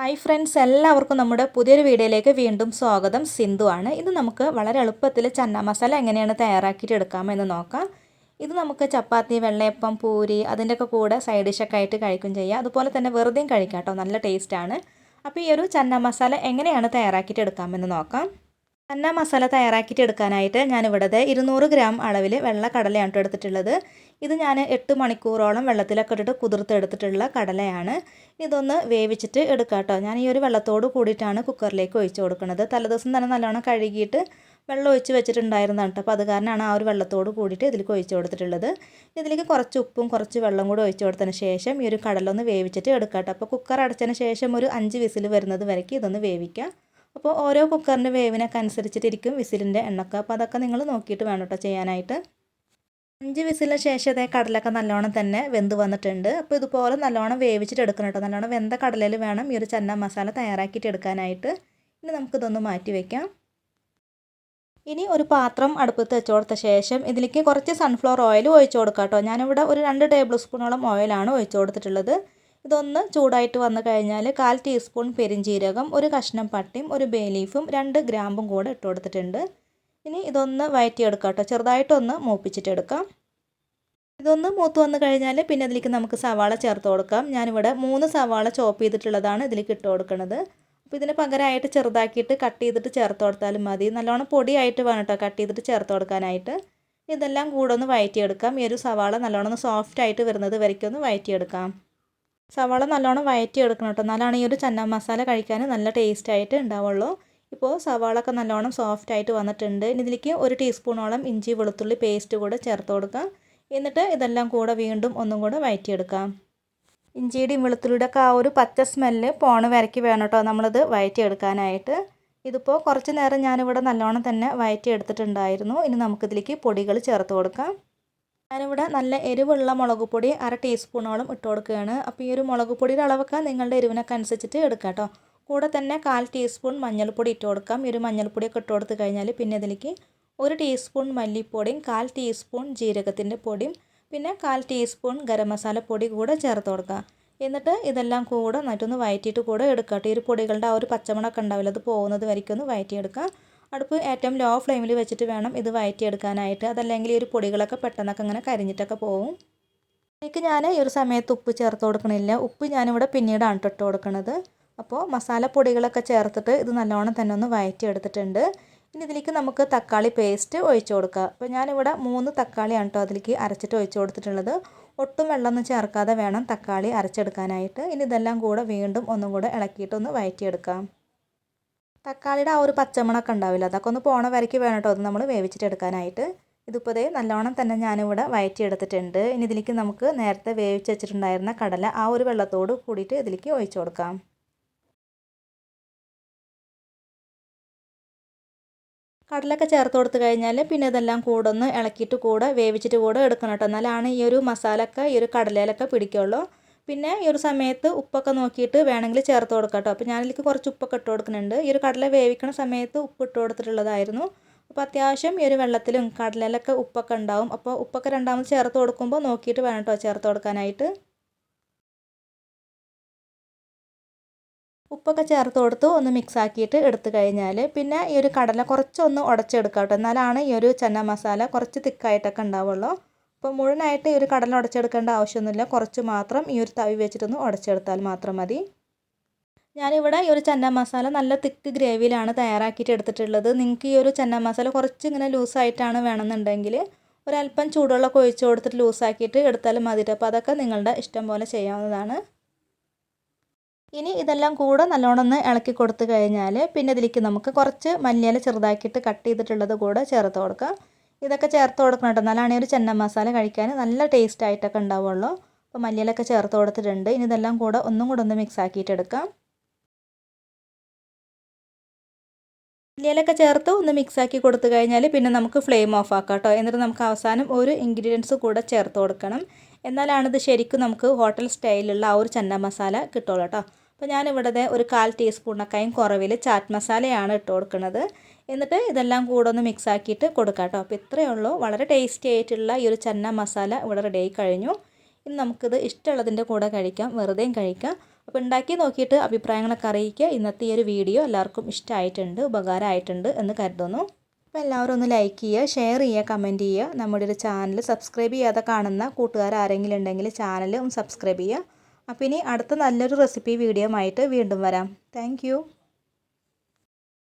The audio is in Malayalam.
ഹായ് ഫ്രണ്ട്സ്, എല്ലാവർക്കും നമ്മുടെ പുതിയൊരു വീഡിയോയിലേക്ക് വീണ്ടും സ്വാഗതം. സിന്ധു ആണ്. ഇത് നമുക്ക് വളരെ എളുപ്പത്തിൽ ചന്ന മസാല എങ്ങനെയാണ് തയ്യാറാക്കിയിട്ട് എടുക്കാമെന്ന് നോക്കാം. ഇത് നമുക്ക് ചപ്പാത്തി, വെള്ളയപ്പം, പൂരി അതിൻ്റെയൊക്കെ കൂടെ സൈഡ് ഡിഷൊക്കെ ആയിട്ട് കഴിക്കും ചെയ്യാം. അതുപോലെ തന്നെ വെറുതെയും കഴിക്കാം കേട്ടോ, നല്ല ടേസ്റ്റാണ്. അപ്പോൾ ഈ ഒരു ചന്ന മസാല എങ്ങനെയാണ് തയ്യാറാക്കിയിട്ട് എടുക്കാമെന്ന് നോക്കാം. ചന്ന മസാല തയ്യാറാക്കിയിട്ട് എടുക്കാനായിട്ട് ഞാനിവിടെ 200 ഗ്രാം അളവിൽ വെള്ള കടലയാണ് കേട്ടോ എടുത്തിട്ടുള്ളത്. ഇത് ഞാൻ 8 മണിക്കൂറോളം വെള്ളത്തിലൊക്കെ ഇട്ടിട്ട് കുതിർത്തെടുത്തിട്ടുള്ള കടലയാണ്. ഇതൊന്ന് വേവിച്ചിട്ട് എടുക്കാം കേട്ടോ. ഞാൻ ഈ ഒരു വെള്ളത്തോട് കൂടിയിട്ടാണ് കുക്കറിലേക്ക് ഒഴിച്ച് കൊടുക്കുന്നത്. തലേദിവസം തന്നെ നല്ലോണം കഴുകിയിട്ട് വെള്ളം ഒഴിച്ച് വെച്ചിട്ടുണ്ടായിരുന്നതാണ് കേട്ടോ. അപ്പോൾ അത് കാരണമാണ് ആ ഒരു വെള്ളത്തോട് കൂടിയിട്ട് ഇതിലേക്ക് ഒഴിച്ച് കൊടുത്തിട്ടുള്ളത്. ഇതിലേക്ക് കുറച്ച് ഉപ്പും കുറച്ച് വെള്ളം കൂടി ഒഴിച്ച് കൊടുത്തതിന് ശേഷം ഈ ഒരു കടല ഒന്ന് വേവിച്ചിട്ട് എടുക്കാം കേട്ടോ. അപ്പോൾ കുക്കർ അടച്ചതിന് ശേഷം ഒരു 5 വിസിൽ വരുന്നത് വരയ്ക്ക് ഇതൊന്ന് വേവിക്കാം. അപ്പോൾ ഓരോ കുക്കറിൻ്റെ വേവിനൊക്കെ അനുസരിച്ചിട്ടിരിക്കും വിസിലിൻ്റെ എണ്ണൊക്കെ. അപ്പോൾ അതൊക്കെ നിങ്ങൾ നോക്കിയിട്ട് വേണം കേട്ടോ ചെയ്യാനായിട്ട്. 5 വിസിലിന് ശേഷം അതേ കടലൊക്കെ നല്ലോണം തന്നെ വെന്ത് വന്നിട്ടുണ്ട്. അപ്പോൾ ഇതുപോലെ നല്ലോണം വേവിച്ചിട്ട് എടുക്കണം കേട്ടോ. നല്ലോണം വെന്ത കടലയിൽ വേണം ഈ ഒരു ചന്ന മസാല തയ്യാറാക്കിയിട്ട് എടുക്കാനായിട്ട്. ഇനി നമുക്കിതൊന്ന് മാറ്റി വയ്ക്കാം. ഇനി ഒരു പാത്രം അടുപ്പത്ത് വെച്ച് കൊടുത്ത ശേഷം ഇതിലേക്ക് കുറച്ച് സൺഫ്ലവർ ഓയിൽ ഒഴിച്ച് കൊടുക്കാം കേട്ടോ. ഞാനിവിടെ ഒരു 2 ടേബിൾ സ്പൂണോളം ഓയിലാണ് ഒഴിച്ച് കൊടുത്തിട്ടുള്ളത്. ഇതൊന്ന് ചൂടായിട്ട് വന്നു കഴിഞ്ഞാൽ 1/4 ടീസ്പൂൺ പെരിഞ്ജീരകം, ഒരു കഷ്ണം പട്ടയും ഒരു ബേ ലീഫും 2 ഗ്രാമ്പും കൂടെ ഇട്ട് കൊടുത്തിട്ടുണ്ട്. ഇനി ഇതൊന്ന് വഴറ്റിയെടുക്കാം കേട്ടോ. ചെറുതായിട്ടൊന്ന് മൂപ്പിച്ചിട്ടെടുക്കാം. ഇതൊന്ന് മൂത്ത് വന്നു കഴിഞ്ഞാൽ പിന്നെ അതിലേക്ക് നമുക്ക് സവാള ചേർത്ത് കൊടുക്കാം. ഞാനിവിടെ 3 സവാള ചോപ്പ് ചെയ്തിട്ടുള്ളതാണ് ഇതിലേക്ക് ഇട്ട് കൊടുക്കുന്നത്. അപ്പോൾ ഇതിന് പകരമായിട്ട് ചെറുതാക്കിയിട്ട് കട്ട് ചെയ്തിട്ട് ചേർത്ത് കൊടുത്താലും മതി. നല്ലോണം പൊടിയായിട്ട് വേണം കേട്ടോ കട്ട് ചെയ്തിട്ട് ചേർത്ത് കൊടുക്കാനായിട്ട്. ഇതെല്ലാം കൂടെ ഒന്ന് വഴറ്റിയെടുക്കാം. ഈ ഒരു സവാള നല്ലോണം ഒന്ന് സോഫ്റ്റ് ആയിട്ട് വരുന്നത് വരയ്ക്കൊന്ന് വഴറ്റിയെടുക്കാം. സവാള നല്ലോണം വഴറ്റിയെടുക്കണം കേട്ടോ. എന്നാലാണ് ഈ ഒരു ചന്ന മസാല കഴിക്കാൻ നല്ല ടേസ്റ്റ് ആയിട്ട് ഉണ്ടാവുള്ളൂ. ഇപ്പോൾ സവാളൊക്കെ നല്ലോണം സോഫ്റ്റ് ആയിട്ട് വന്നിട്ടുണ്ട്. ഇനി ഇതിലേക്ക് 1 ടീസ്പൂണോളം ഇഞ്ചി വെളുത്തുള്ളി പേസ്റ്റ് കൂടെ ചേർത്ത് കൊടുക്കാം. എന്നിട്ട് ഇതെല്ലാം കൂടെ വീണ്ടും ഒന്നും കൂടെ വഴറ്റിയെടുക്കാം. ഇഞ്ചിയുടെയും വെളുത്തുള്ളിയുടെ ഒക്കെ ആ ഒരു പച്ച സ്മെല്ല് പോണ വരയ്ക്ക് വേണം കേട്ടോ നമ്മളിത് വഴറ്റിയെടുക്കാനായിട്ട്. ഇതിപ്പോൾ കുറച്ച് നേരം ഞാനിവിടെ നല്ലോണം തന്നെ വഴറ്റിയെടുത്തിട്ടുണ്ടായിരുന്നു. ഇനി നമുക്കിതിലേക്ക് പൊടികൾ ചേർത്ത് കൊടുക്കാം. ഞാനിവിടെ നല്ല എരിവുള്ള മുളക് പൊടി 1/2 ടീസ്പൂണോളം ഇട്ട് കൊടുക്കുകയാണ്. അപ്പോൾ ഈ ഒരു മുളക് പൊടിയുടെ അളവൊക്കെ നിങ്ങളുടെ എരിവിനൊക്കെ അനുസരിച്ചിട്ട് എടുക്കാം കേട്ടോ. കൂടെ തന്നെ 1/4 ടീസ്പൂൺ മഞ്ഞൾപ്പൊടി ഇട്ട് കൊടുക്കാം. ഈ ഒരു മഞ്ഞൾപ്പൊടിയൊക്കെ ഇട്ട് കൊടുത്ത് കഴിഞ്ഞാൽ പിന്നെ ഇതിലേക്ക് 1 ടീസ്പൂൺ മല്ലിപ്പൊടിയും 1/4 ടീസ്പൂൺ ജീരകത്തിൻ്റെ പൊടിയും പിന്നെ 1/4 ടീസ്പൂൺ ഗരം മസാല പൊടി കൂടെ ചേർത്ത് കൊടുക്കാം. എന്നിട്ട് ഇതെല്ലാം കൂടെ നന്നായിട്ടൊന്ന് വഴറ്റിയിട്ട് കൂടെ എടുക്കാം കേട്ടോ. ഈ ഒരു പൊടികളുടെ ആ ഒരു പച്ചമണമൊക്കെ ഉണ്ടാവില്ല, അത് പോകുന്നത് വരയ്ക്കൊന്ന് വഴറ്റിയെടുക്കാം. അടുപ്പ് ഏറ്റവും ലോ ഫ്ലെയിമിൽ വെച്ചിട്ട് വേണം ഇത് വഴറ്റിയെടുക്കാനായിട്ട്. അതല്ലെങ്കിൽ ഈ ഒരു പൊടികളൊക്കെ പെട്ടെന്നൊക്കെ ഇങ്ങനെ കരിഞ്ഞിട്ടൊക്കെ പോകും. ഇതിലേക്ക് ഞാൻ ഈ ഒരു സമയത്ത് ഉപ്പ് ചേർത്ത് കൊടുക്കണില്ല. ഉപ്പ് ഞാനിവിടെ പിന്നീടാണ് ഇട്ട് കൊടുക്കുന്നത്. അപ്പോൾ മസാലപ്പൊടികളൊക്കെ ചേർത്തിട്ട് ഇത് നല്ലോണം തന്നെ ഒന്ന് വഴറ്റിയെടുത്തിട്ടുണ്ട്. ഇനി ഇതിലേക്ക് നമുക്ക് തക്കാളി പേസ്റ്റ് ഒഴിച്ച് കൊടുക്കാം. അപ്പോൾ ഞാനിവിടെ 3 തക്കാളിയാണ് കേട്ടോ അതിലേക്ക് അരച്ചിട്ട് ഒഴിച്ച് കൊടുത്തിട്ടുള്ളത്. ഒട്ടും വെള്ളമൊന്നും ചേർക്കാതെ വേണം തക്കാളി അരച്ചെടുക്കാനായിട്ട്. ഇനി ഇതെല്ലാം കൂടെ വീണ്ടും ഒന്നും കൂടെ ഇളക്കിയിട്ടൊന്ന് വഴറ്റിയെടുക്കാം. തക്കാളിയുടെ ആ ഒരു പച്ചമണമൊക്കെ ഉണ്ടാവില്ല, അതൊക്കെ ഒന്ന് പോണ വരയ്ക്ക് വേണം കേട്ടോ അത് നമ്മൾ വേവിച്ചിട്ടെടുക്കാനായിട്ട്. ഇതിപ്പോൾ നല്ലോണം തന്നെ ഞാനിവിടെ വഴറ്റിയെടുത്തിട്ടുണ്ട്. ഇനി ഇതിലേക്ക് നമുക്ക് നേരത്തെ വേവിച്ച് വെച്ചിട്ടുണ്ടായിരുന്ന കടല ആ ഒരു വെള്ളത്തോട് കൂടിയിട്ട് ഇതിലേക്ക് ഒഴിച്ച് കൊടുക്കാം. കടലൊക്കെ ചേർത്ത് കൊടുത്ത് കഴിഞ്ഞാൽ പിന്നെ ഇതെല്ലാം കൂടെ ഒന്ന് ഇളക്കിയിട്ട് കൂടെ വേവിച്ചിട്ട് കൂടെ എടുക്കണം കേട്ടോ. എന്നാലാണ് ഈ ഒരു മസാലയൊക്കെ ഈ ഒരു കടലയിലൊക്കെ പിടിക്കുള്ളൂ. പിന്നെ ഈ ഒരു സമയത്ത് ഉപ്പൊക്കെ നോക്കിയിട്ട് വേണമെങ്കിൽ ചേർത്ത് കൊടുക്കാം കേട്ടോ. അപ്പോൾ ഞാനിതിലേക്ക് കുറച്ച് ഉപ്പൊക്കെ ഇട്ട് കൊടുക്കുന്നുണ്ട്. ഈ ഒരു കടല വേവിക്കുന്ന സമയത്ത് ഉപ്പ് ഇട്ട് കൊടുത്തിട്ടുള്ളതായിരുന്നു. അപ്പോൾ അത്യാവശ്യം ഈ ഒരു വെള്ളത്തിലും കടലയിലൊക്കെ ഉപ്പൊക്കെ ഉണ്ടാവും. അപ്പോൾ ഉപ്പൊക്കെ രണ്ടാമത് ചേർത്ത് കൊടുക്കുമ്പോൾ നോക്കിയിട്ട് വേണം കേട്ടോ ചേർത്ത് കൊടുക്കാനായിട്ട്. ഉപ്പൊക്കെ ചേർത്ത് കൊടുത്ത് ഒന്ന് മിക്സ് ആക്കിയിട്ട് എടുത്തു കഴിഞ്ഞാൽ പിന്നെ ഈ ഒരു കടല കുറച്ചൊന്ന് ഉടച്ചെടുക്കാം കേട്ടോ. എന്നാലാണ് ഈ ഒരു ചന്ന മസാല കുറച്ച് തിക്കായിട്ടൊക്കെ ഉണ്ടാവുള്ളൂ. അപ്പോൾ മുഴുവനായിട്ട് ഈ ഒരു കടല ഉടച്ചെടുക്കേണ്ട ആവശ്യമൊന്നുമില്ല. കുറച്ച് മാത്രം ഈ ഒരു തവി വെച്ചിട്ടൊന്ന് ഉടച്ചെടുത്താൽ മാത്രം മതി. ഞാനിവിടെ ഈ ഒരു ചന്ന മസാല നല്ല തിക്ക് ഗ്രേവിയിലാണ് തയ്യാറാക്കിയിട്ട് എടുത്തിട്ടുള്ളത്. നിങ്ങൾക്ക് ഈ ഒരു ചന്ന മസാല കുറച്ച് ഇങ്ങനെ ലൂസായിട്ടാണ് വേണമെന്നുണ്ടെങ്കിൽ ഒരല്പം ചൂടുവെള്ളമൊക്കെ ഒഴിച്ച് കൊടുത്തിട്ട് ലൂസാക്കിയിട്ട് എടുത്താലും മതി. അപ്പോൾ അതൊക്കെ നിങ്ങളുടെ ഇഷ്ടം പോലെ ചെയ്യാവുന്നതാണ്. ഇനി ഇതെല്ലാം കൂടെ നല്ലോണം ഒന്ന് ഇളക്കി കൊടുത്തു കഴിഞ്ഞാൽ പിന്നെ ഇതിലേക്ക് നമുക്ക് കുറച്ച് മല്ലിയില ചെറുതാക്കിയിട്ട് കട്ട് ചെയ്തിട്ടുള്ളത് കൂടെ ചേർത്ത് കൊടുക്കാം. ഇതൊക്കെ ചേർത്ത് കൊടുക്കണം കേട്ടോ. എന്നാലാണ് ഈ ഒരു ചന്ന മസാല കഴിക്കാൻ നല്ല ടേസ്റ്റ് ആയിട്ടൊക്കെ ഉണ്ടാവുള്ളൂ. അപ്പോൾ മല്ലിയിലൊക്കെ ചേർത്ത് കൊടുത്തിട്ടുണ്ട്. ഇനി ഇതെല്ലാം കൂടെ ഒന്നും കൂടെ ഒന്ന് മിക്സ് ആക്കിയിട്ട് എടുക്കാം. മല്ലിയിലൊക്കെ ചേർത്ത് ഒന്ന് മിക്സ് ആക്കി കൊടുത്തു കഴിഞ്ഞാൽ പിന്നെ നമുക്ക് ഫ്ലെയിം ഓഫ് ആക്കാം കേട്ടോ. എന്നിട്ട് നമുക്ക് അവസാനം ഒരു ഇൻഗ്രീഡിയൻസ് കൂടെ ചേർത്ത് കൊടുക്കണം. എന്നാലാണിത് ശരിക്കും നമുക്ക് ഹോട്ടൽ സ്റ്റൈലിലുള്ള ആ ഒരു ചന്ന മസാല കിട്ടുള്ളൂ കേട്ടോ. അപ്പോൾ ഞാനിവിടെ ഒരു 1/4 ടീസ്പൂണൊക്കെയും കുറവിൽ ചാറ്റ് മസാലയാണ് ഇട്ട് കൊടുക്കുന്നത്. എന്നിട്ട് ഇതെല്ലാം കൂടെ ഒന്ന് മിക്സ് ആക്കിയിട്ട് കൊടുക്കാം കേട്ടോ. അപ്പോൾ ഇത്രയേ ഉള്ളൂ. വളരെ ടേസ്റ്റി ആയിട്ടുള്ള ഈ ഒരു ചന്ന മസാല ഇവിടെ റെഡി ആയി കഴിഞ്ഞു. ഇനി നമുക്കിത് ഇഷ്ടമുള്ളതിൻ്റെ കൂടെ കഴിക്കാം, വെറുതെയും കഴിക്കാം. അപ്പോൾ ഉണ്ടാക്കി നോക്കിയിട്ട് അഭിപ്രായങ്ങളൊക്കെ അറിയിക്കുക. ഇന്നത്തെ ഈ ഒരു വീഡിയോ എല്ലാവർക്കും ഇഷ്ടമായിട്ടുണ്ട്, ഉപകാരമായിട്ടുണ്ട് എന്ന് കരുതുന്നു. അപ്പോൾ എല്ലാവരും ഒന്ന് ലൈക്ക് ചെയ്യുക, ഷെയർ ചെയ്യുക, കമൻറ്റ് ചെയ്യുക. നമ്മുടെ ഒരു ചാനൽ സബ്സ്ക്രൈബ് ചെയ്യാതെ കാണുന്ന കൂട്ടുകാർ ആരെങ്കിലും ഉണ്ടെങ്കിൽ ചാനൽ ഒന്ന് സബ്സ്ക്രൈബ് ചെയ്യുക. അപ്പോൾ ഇനി അടുത്ത നല്ലൊരു റെസിപ്പി വീഡിയോ ആയിട്ട് വീണ്ടും വരാം. താങ്ക്